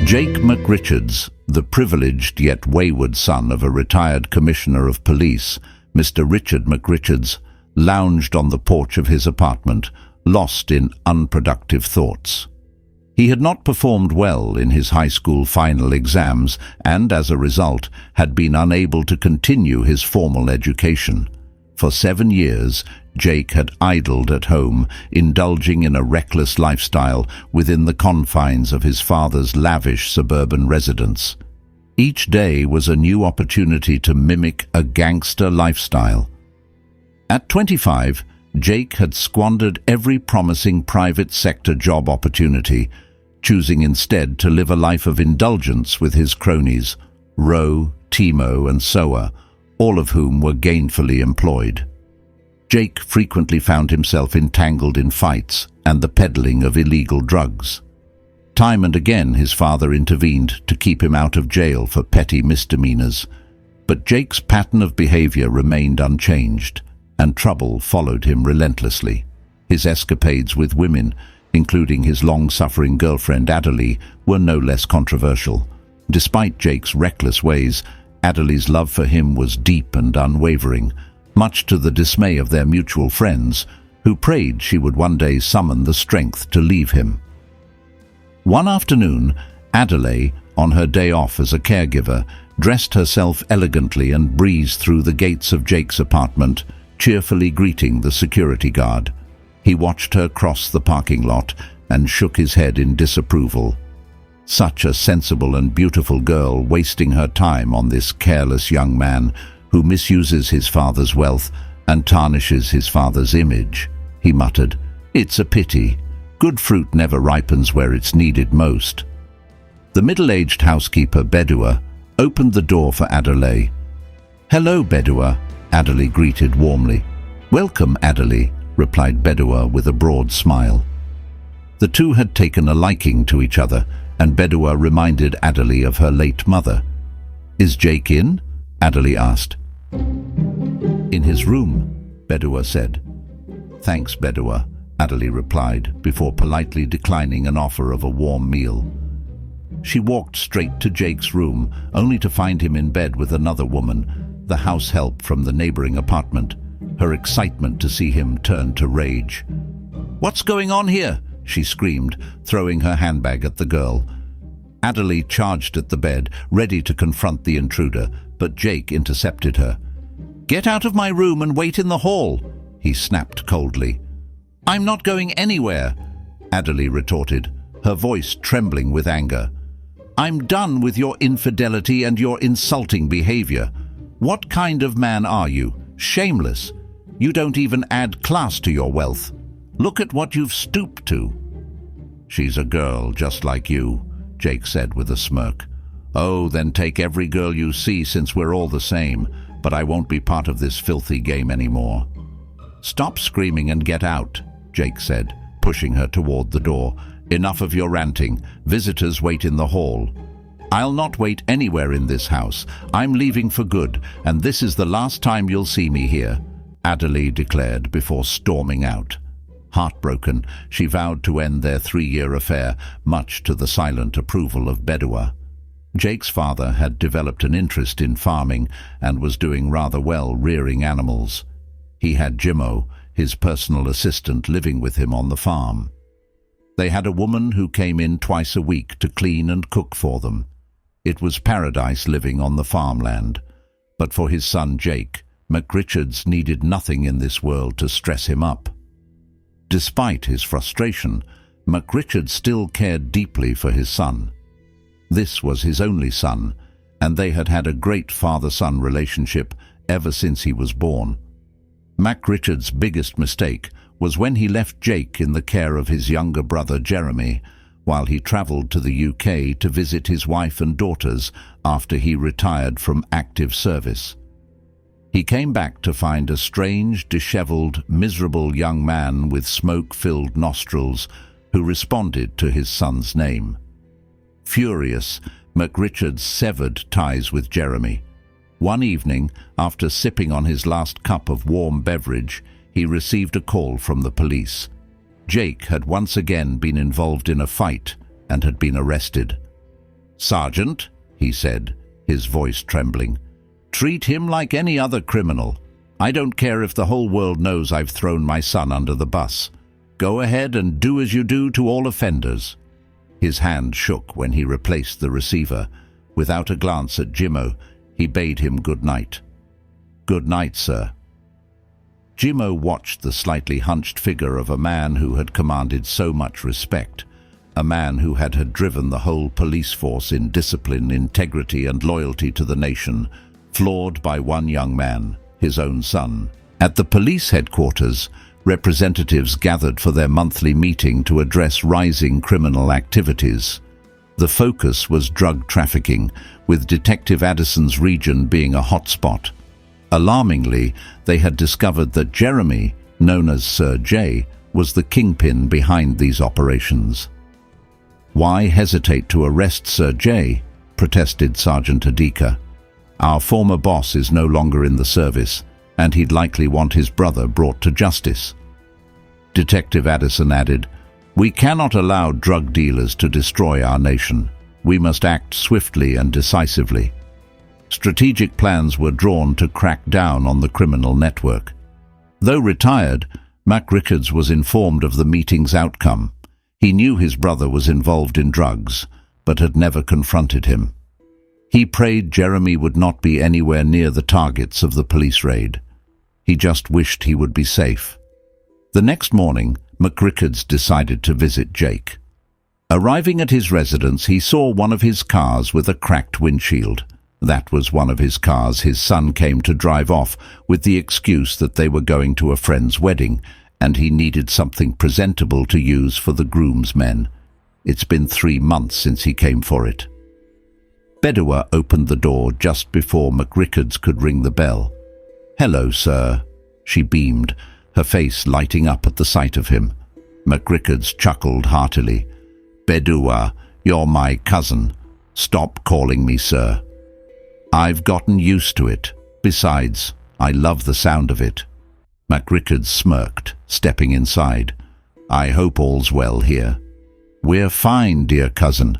Jake McRichards, the privileged yet wayward son of a retired commissioner of police, Mr. Richard McRichards, lounged on the porch of his apartment, lost in unproductive thoughts. He had not performed well in his high school final exams and, as a result, had been unable to continue his formal education. For 7 years, Jake had idled at home, indulging in a reckless lifestyle within the confines of his father's lavish suburban residence. Each day was a new opportunity to mimic a gangster lifestyle. At 25, Jake had squandered every promising private sector job opportunity, choosing instead to live a life of indulgence with his cronies, Roe, Timo, and Soa, all of whom were gainfully employed. Jake frequently found himself entangled in fights and the peddling of illegal drugs. Time and again his father intervened to keep him out of jail for petty misdemeanors, but Jake's pattern of behavior remained unchanged, and trouble followed him relentlessly. His escapades with women, including his long-suffering girlfriend Adderley, were no less controversial. Despite Jake's reckless ways, Adderley's love for him was deep and unwavering, much to the dismay of their mutual friends, who prayed she would one day summon the strength to leave him. One afternoon, Adderley, on her day off as a caregiver, dressed herself elegantly and breezed through the gates of Jake's apartment, cheerfully greeting the security guard. He watched her cross the parking lot and shook his head in disapproval. Such a sensible and beautiful girl wasting her time on this careless young man who misuses his father's wealth and tarnishes his father's image, he muttered. It's a pity. Good fruit never ripens where it's needed most. The middle-aged housekeeper, Bedua, opened the door for Adderley. Hello, Bedua, Adderley greeted warmly. Welcome, Adderley, replied Bedua with a broad smile. The two had taken a liking to each other, and Bedua reminded Adderley of her late mother. Is Jake in? Adderley asked. In his room, Bedua said. Thanks, Bedua, Adderley replied, before politely declining an offer of a warm meal. She walked straight to Jake's room, only to find him in bed with another woman, the house help from the neighboring apartment. Her excitement to see him turned to rage. What's going on here? She screamed, throwing her handbag at the girl. Adderley charged at the bed, ready to confront the intruder, but Jake intercepted her. Get out of my room and wait in the hall, he snapped coldly. I'm not going anywhere, Adderley retorted, her voice trembling with anger. I'm done with your infidelity and your insulting behavior. What kind of man are you? Shameless. You don't even add class to your wealth. Look at what you've stooped to. She's a girl just like you, Jake said with a smirk. Oh, then take every girl you see, since we're all the same, but I won't be part of this filthy game anymore. Stop screaming and get out, Jake said, pushing her toward the door. Enough of your ranting. Visitors wait in the hall. I'll not wait anywhere in this house. I'm leaving for good, and this is the last time you'll see me here, Adderley declared before storming out. Heartbroken, she vowed to end their 3-year affair, much to the silent approval of Bedua. Jake's father had developed an interest in farming and was doing rather well rearing animals. He had Jimmo, his personal assistant, living with him on the farm. They had a woman who came in twice a week to clean and cook for them. It was paradise living on the farmland. But for his son Jake, McRichards needed nothing in this world to stress him up. Despite his frustration, McRichards still cared deeply for his son. This was his only son, and they had had a great father-son relationship ever since he was born. McRichards' biggest mistake was when he left Jake in the care of his younger brother Jeremy, while he traveled to the UK to visit his wife and daughters after he retired from active service. He came back to find a strange, disheveled, miserable young man with smoke-filled nostrils who responded to his son's name. Furious, McRichards severed ties with Jeremy. One evening, after sipping on his last cup of warm beverage, he received a call from the police. Jake had once again been involved in a fight and had been arrested. "Sergeant," he said, his voice trembling, "treat him like any other criminal. I don't care if the whole world knows I've thrown my son under the bus. Go ahead and do as you do to all offenders." His hand shook when he replaced the receiver. Without a glance at Jimmo, he bade him good night. "Good night, sir." Jimmo watched the slightly hunched figure of a man who had commanded so much respect, a man who had driven the whole police force in discipline, integrity and loyalty to the nation, flawed by one young man, his own son. At the police headquarters, representatives gathered for their monthly meeting to address rising criminal activities. The focus was drug trafficking, with Detective Addison's region being a hotspot. Alarmingly, they had discovered that Jeremy, known as Sir J, was the kingpin behind these operations. "Why hesitate to arrest Sir J?" protested Sergeant Adika. "Our former boss is no longer in the service, and he'd likely want his brother brought to justice." Detective Addison added, "We cannot allow drug dealers to destroy our nation. We must act swiftly and decisively." Strategic plans were drawn to crack down on the criminal network. Though retired, McRichards was informed of the meeting's outcome. He knew his brother was involved in drugs, but had never confronted him. He prayed Jeremy would not be anywhere near the targets of the police raid. He just wished he would be safe. The next morning, McRichards decided to visit Jake. Arriving at his residence, he saw one of his cars with a cracked windshield. That was one of his cars his son came to drive off with the excuse that they were going to a friend's wedding, and he needed something presentable to use for the groomsmen. It's been 3 months since he came for it. Bedua opened the door just before McRichards could ring the bell. "Hello, sir," she beamed, her face lighting up at the sight of him. McRichards chuckled heartily. "Bedua, you're my cousin. Stop calling me sir." "I've gotten used to it. Besides, I love the sound of it." McRichards smirked, stepping inside. "I hope all's well here." "We're fine, dear cousin.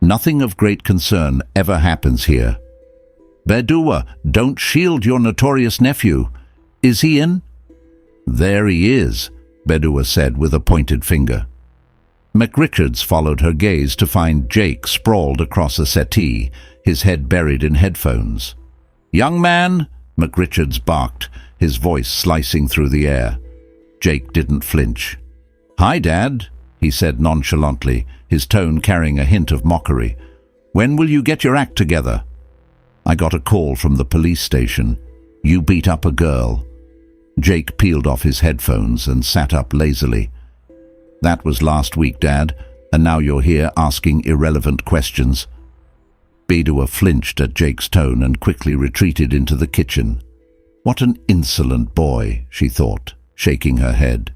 Nothing of great concern ever happens here." "Bedua, don't shield your notorious nephew. Is he in?" "There he is," Bedua said with a pointed finger. McRichards followed her gaze to find Jake sprawled across a settee, his head buried in headphones. "Young man," McRichards barked, his voice slicing through the air. Jake didn't flinch. "Hi, Dad," he said nonchalantly, his tone carrying a hint of mockery. "When will you get your act together?" "I got a call from the police station. You beat up a girl." Jake peeled off his headphones and sat up lazily. "That was last week, Dad, and now you're here asking irrelevant questions." Bedua flinched at Jake's tone and quickly retreated into the kitchen. "What an insolent boy," she thought, shaking her head.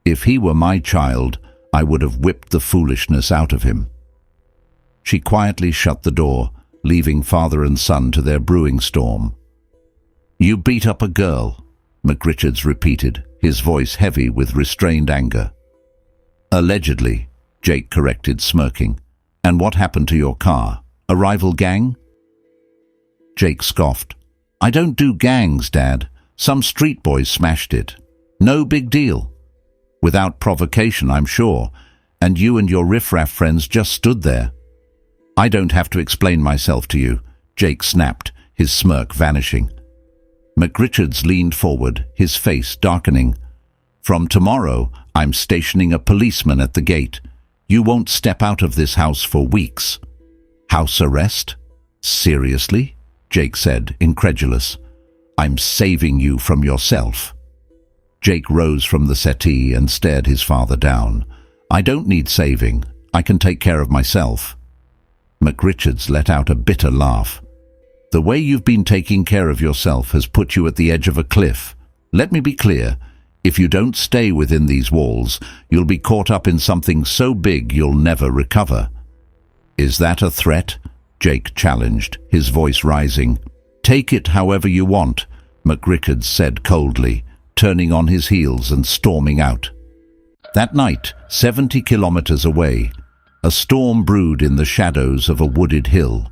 "If he were my child, I would have whipped the foolishness out of him." She quietly shut the door, leaving father and son to their brewing storm. "You beat up a girl," McRichards repeated, his voice heavy with restrained anger. "Allegedly," Jake corrected, smirking. "And what happened to your car? A rival gang?" Jake scoffed. "I don't do gangs, Dad. Some street boys smashed it. No big deal. Without provocation, I'm sure. And you and your riffraff friends just stood there." "I don't have to explain myself to you," Jake snapped, his smirk vanishing. McRichards leaned forward, his face darkening. "From tomorrow, I'm stationing a policeman at the gate. You won't step out of this house for weeks." "House arrest? Seriously?" Jake said, incredulous. "I'm saving you from yourself." Jake rose from the settee and stared his father down. "I don't need saving. I can take care of myself." McRichards let out a bitter laugh. "The way you've been taking care of yourself has put you at the edge of a cliff. Let me be clear. If you don't stay within these walls, you'll be caught up in something so big you'll never recover." "Is that a threat?" Jake challenged, his voice rising. "Take it however you want," McRichards said coldly, turning on his heels and storming out. That night, 70 kilometers away, A storm brewed in the shadows of a wooded hill.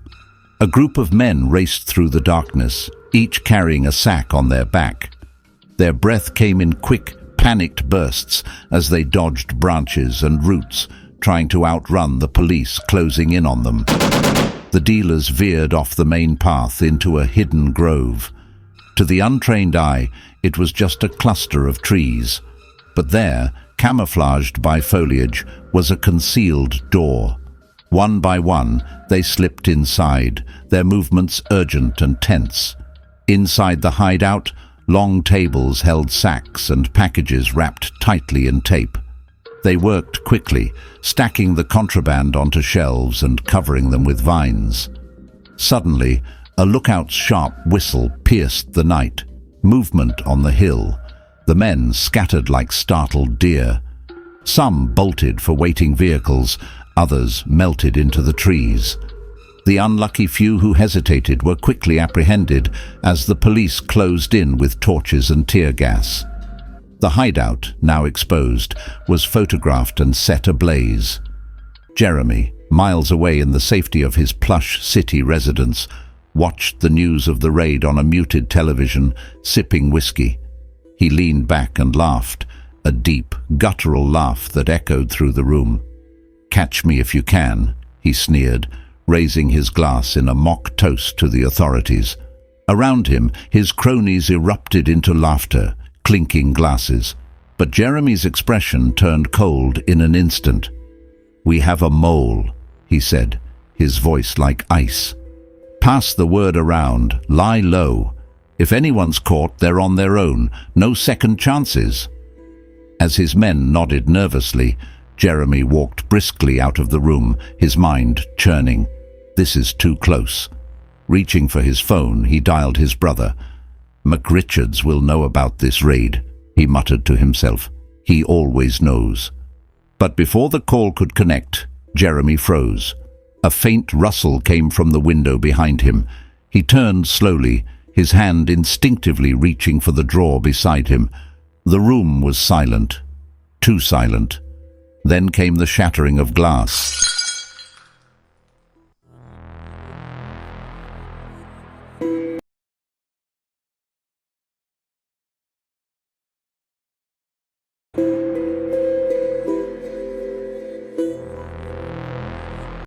A group of men raced through the darkness, each carrying a sack on their back. Their breath came in quick, panicked bursts as they dodged branches and roots, trying to outrun the police closing in on them. The dealers veered off the main path into a hidden grove. To the untrained eye, it was just a cluster of trees. But there, camouflaged by foliage, was a concealed door. One by one, they slipped inside, their movements urgent and tense. Inside the hideout, long tables held sacks and packages wrapped tightly in tape. They worked quickly, stacking the contraband onto shelves and covering them with vines. Suddenly, a lookout's sharp whistle pierced the night. Movement on the hill. The men scattered like startled deer. Some bolted for waiting vehicles, others melted into the trees. The unlucky few who hesitated were quickly apprehended as the police closed in with torches and tear gas. The hideout, now exposed, was photographed and set ablaze. Jeremy, miles away in the safety of his plush city residence, watched the news of the raid on a muted television, sipping whiskey. He leaned back and laughed, a deep, guttural laugh that echoed through the room. "Catch me if you can," he sneered, raising his glass in a mock toast to the authorities. Around him, his cronies erupted into laughter, clinking glasses. But Jeremy's expression turned cold in an instant. "We have a mole," he said, his voice like ice. "Pass the word around, lie low. If anyone's caught, they're on their own, no second chances." As his men nodded nervously, Jeremy walked briskly out of the room, his mind churning. This is too close. Reaching for his phone, he dialed his brother. "McRichards will know about this raid," he muttered to himself. "He always knows." But before the call could connect, Jeremy froze. A faint rustle came from the window behind him. He turned slowly, his hand instinctively reaching for the drawer beside him. The room was silent, too silent. Then came the shattering of glass.